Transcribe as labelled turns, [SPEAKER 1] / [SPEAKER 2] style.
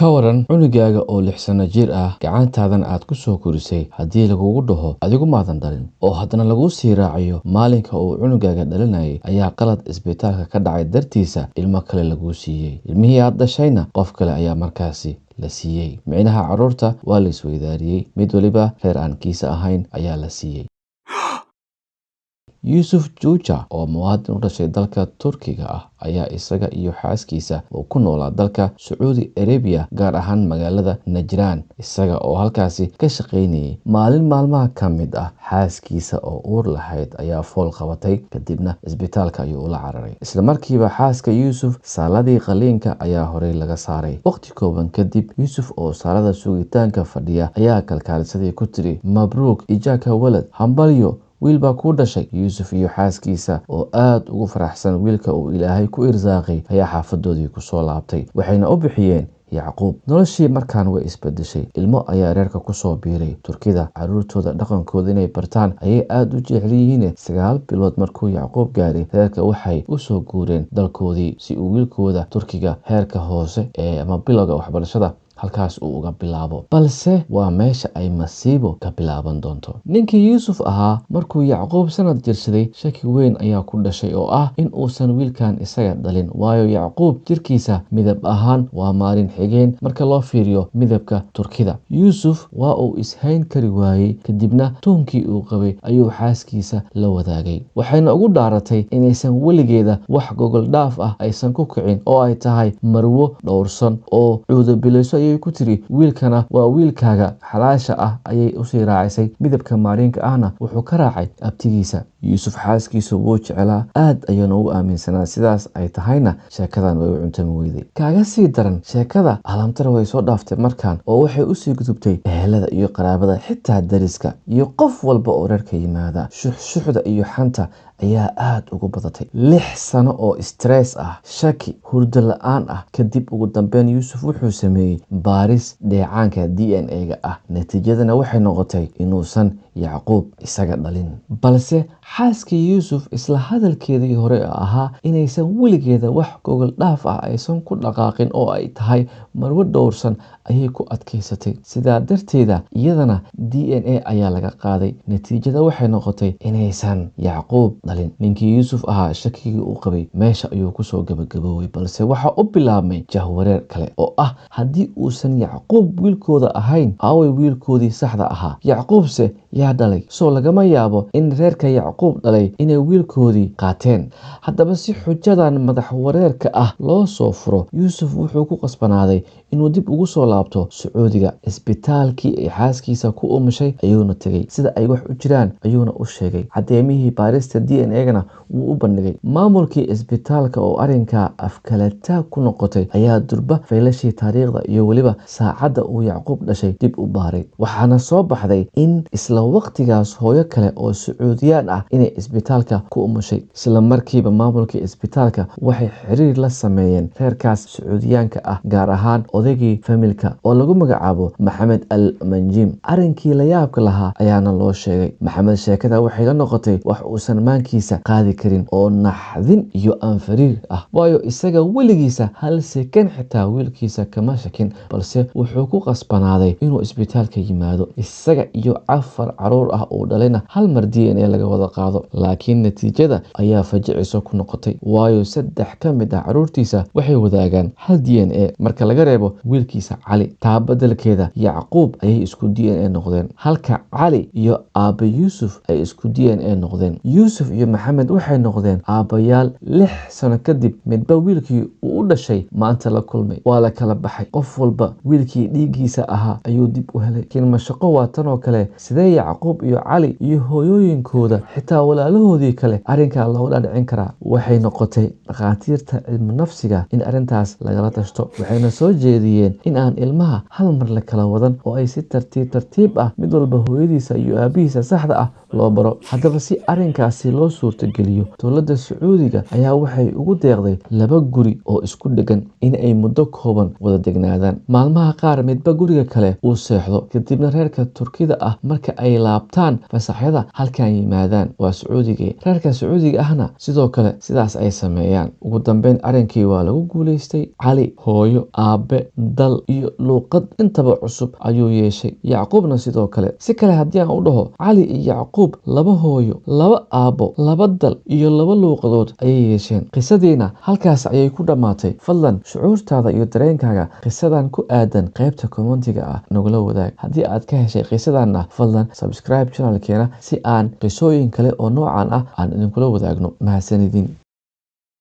[SPEAKER 1] ka waran cunugaaga oo 6 sano jir ah gacantaadan aad ku soo korisay haddii lagugu dhaho adigu maadan dhalin oo haddana lagu sii raaciyo maalinka uu cunugaaga dhalinayay ayaa qalad isbitaalka ka dhacay dartiisa ilmo kale lagu siiyey. Ilmihii aad dhashayna qof kale ayaa markaasi la siiyey. Micnaha carruurta waa la isweydaariyey, mid waliba reer aan kiisa ahayn ayaa la siiyey. Yusuf Juja oo muwaadin u dhashay dalka Turkiga ah ayaa isaga iyo xaaskiisa oo ku noolaa dalka Saudi Arabia gaar ahaan magaalada Najraan isaga oo halkaasi ka shaqaynayay. Maalin maalmaha ka mid ah xaaskiisa oo uur lahayd ayaa fool qabatay, kadibna isbitaalka ayuu ula cararay. Isla markiiba xaaska Yusuf saaladii qaliinka ayaa horey laga saaray. Waqti kooban kadib Yusuf oo saalada sugitaanka fadhiya ayaa kalkaalisadii ku tiri mabruuk ijaka walad, hambalyo wiil baa ku dhashay. Yusuf iyo xaaskiisa oo aad ugu faraxsan wiilka uu Ilaahay ku irsaaqay ayaa xaafadoodii ku soo laabtay, waxayna u bixiyeen Yacquub. Noloshii markaan way isbedeshay. Ilmo ayaa reerka ku soo biiray. Turkida carruurtooda dhaqankooda inay bartaan ayay aad u jecel yihiin. 9 bilood markuu Yacquub gaaray, reerka waxay u soo guureen dalkoodii si uu wiilkooda Turkiga heerka hoose ama bilowga waxbarashada halkaas uu uga bilaabo. Balse waa meesha ay masiibo ka bilaaban doonto. Ninkii Yusuf ahaa markuu Yacquub sanad jirsaday, shaki weyn ayaa ku dhashay oo ah in uusan wiilkan isaga dhalin, waayo Yacquub jirkiisa midab ahaan waa maalin xigeen marka loo fiiriyo midabka Turkida. Yusuf waa uu ishayn kari waayey, kadibna tuunkii uu qabay ayuu xaaskiisa la wadaagay. Waxayna ugu dhaaratay inaysan weligeeda wax gogol dhaaf ah aysan ku kicin oo ay tahay marwo dhowrsan oo cuudabilayso ku tiri wiilkana waa wiilkaaga xalaasha ah ayay u sii raacisay. Midabka maalinka ahna wuxuu ka raacay abtigiisa. Yusuf xaaskiisa wuu jecelaa, aad ayuuna u aaminsanaa. Sidaas ay tahayna sheekadan way u cuntami weyday. Kaaga sii daran, sheekada alamtara way soo dhaaftay markaan oo waxay u sii gudubtay ehelada iyo qaraabada, xitaa dariska iyo qof walba oo reerka yimaada. Shuxshuxda iyo xanta ayaa aad ugu badatay. 6 sano oo stress ah, shaki, hurdo la'aan ah kadib ugu dambeyn Yusuf wuxuu sameeyey baaris dheecaanka DNA-ga ah. Natiijadana waxay noqotay inuusan Yacquub isaga dhalin. Balse xaaskii Yusuf isla hadalkeedii hore ahaa inaysan weligeeda wax gogol dhaaf ah aysan ku dhaqaaqin oo ay tahay marwo dhowrsan ayay ku adkaysatay. Sidaa darteeda iyadana DNA ayaa laga qaaday. Natiijada waxay noqotay inaysan Yacquub dhalin. Ninkii Yusuf ahaa shakigii uu qabay meesha ayuu kusoo gabagaboobay. Balse waxa u bilaabmay jahwareer kale oo ah haddii uusan Yacquub wiilkooda ahayn, aaway wiilkoodii saxda ahaa? Yacquubse yaa dhalay? Soo lagama yaabo in reerka Yacquub dhalay inay wiilkoodii qaateen. Haddaba si xujadan madax wareerka ah loo soo furo, Yusuf wuxuu ku qasbanaaday inuu dib ugu soo laabto Sacuudiga. Isbitaalkii ay xaaskiisa ku umushay ayuuna tegey. Sida ay wax u jiraan ayuuna u sheegay. Cadeemihii baarista DNA-gana wuu u bandhigay. Maamulkii isbitaalka oo arrinka afkalataag ku noqotay ayaa durba faylashii taariikhda iyo weliba saacadda uu Yacquub dhashay dib u baaray. Waxaana soo baxday in isla waqtigaas hooyo kale oo Sacuudiyaan ah inay isbitaalka ku umushay. Isla markiiba maamulkii isbitaalka waxay xiriir la sameeyeen reerkaas Sacuudiyaanka ah, gaar ahaan odaygii familka oo lagu magacaabo Maxamed Al Manjim. Arrinkii la yaabka lahaa ayaana loo sheegay. Maxamed sheekada waxay la noqotay wax uusan maankiisa qaadi karin oo naxdin iyo anfariir ah, waayo isaga weligiisa hal sekan xitaa wiilkiisa kama shakin, balse wuxuu ku qasbanaaday inuu isbitaalka yimaado. Isaga iyo 4 carruur ah oo dhalayna hal mar DNA laga wada qaado. Laakiin natiijada ayaa fajiciso ku noqotay, waayo 3 ka mid ah carruurtiisa waxay wadaagaan hal DNA marka laga reebo wiilkiisa Cali. taa beddelkeeda Yacquub ayay isku DNA noqdeen, halka Cali iyo aabba Yusuf ay isku DNA noqdeen. Yusuf iyo Maxamed waxay noqdeen aabbayaal 6 sano kadib. Midba wiilkii uu u dhashay maanta la kulmay, waa la kala baxay. Qof walba wiilkii dhiiggiisa ahaa ayuu dib u helay. Laakiin mashaqo waa tan oo kale. Sidee Yacquub iyo Cali iyo hooyooyinkooda xitaa walaalahoodii kale arrinkaa looga dhaadhicin karaa? Waxay noqotay dhakhaatiirta cilmi nafsiga in arrintaas lagala tashto. Waxayna soo jeediyeen in aan ilmaha hal mar la kala wadan oo ay si tartiib ah mid walba hooyadiisa iyo aabihiisa saxda ah loo baro. Haddaba si arrinkaasi loo suurtageliyo, dowladda Sacuudiga ayaa waxay ugu deeqday 2 guri oo isku dhegan in ay muddo kooban wada degnaadaan. Maalmaha qaar midba guriga kale uu seexdo, kadibna reerka Turkida ah marka ay ay laabtaan fasaxyada halkan yimaadaan. Waa Sacuudiga. Reerka Sacuudiga ahna sidoo kale sidaas ay sameeyaan. Ugu dambeyn arrinkii waa lagu guuleystay. Cali hooyo, aabe, dal iyo luuqad intaba cusub ayuu yeeshay. Yacquubna sidoo kale. Si kale haddii aan u dhaho, Cali iyo Yacquub laba hooyo, laba aabbo, laba dal iyo laba luuqadood ayay yeesheen. Qisadiina halkaas ayay ku dhammaatay. Fadlan shucuurtaada iyo dareenkaaga qisadan ku aadan qaybta commentiga ah nagula wadaag. Haddii aad ka heshay qisadanna, fadlan subscribe channelkeena si aan qisooyin kale oo noocan ah aan idinkula wadaagno. Mahadsanidin.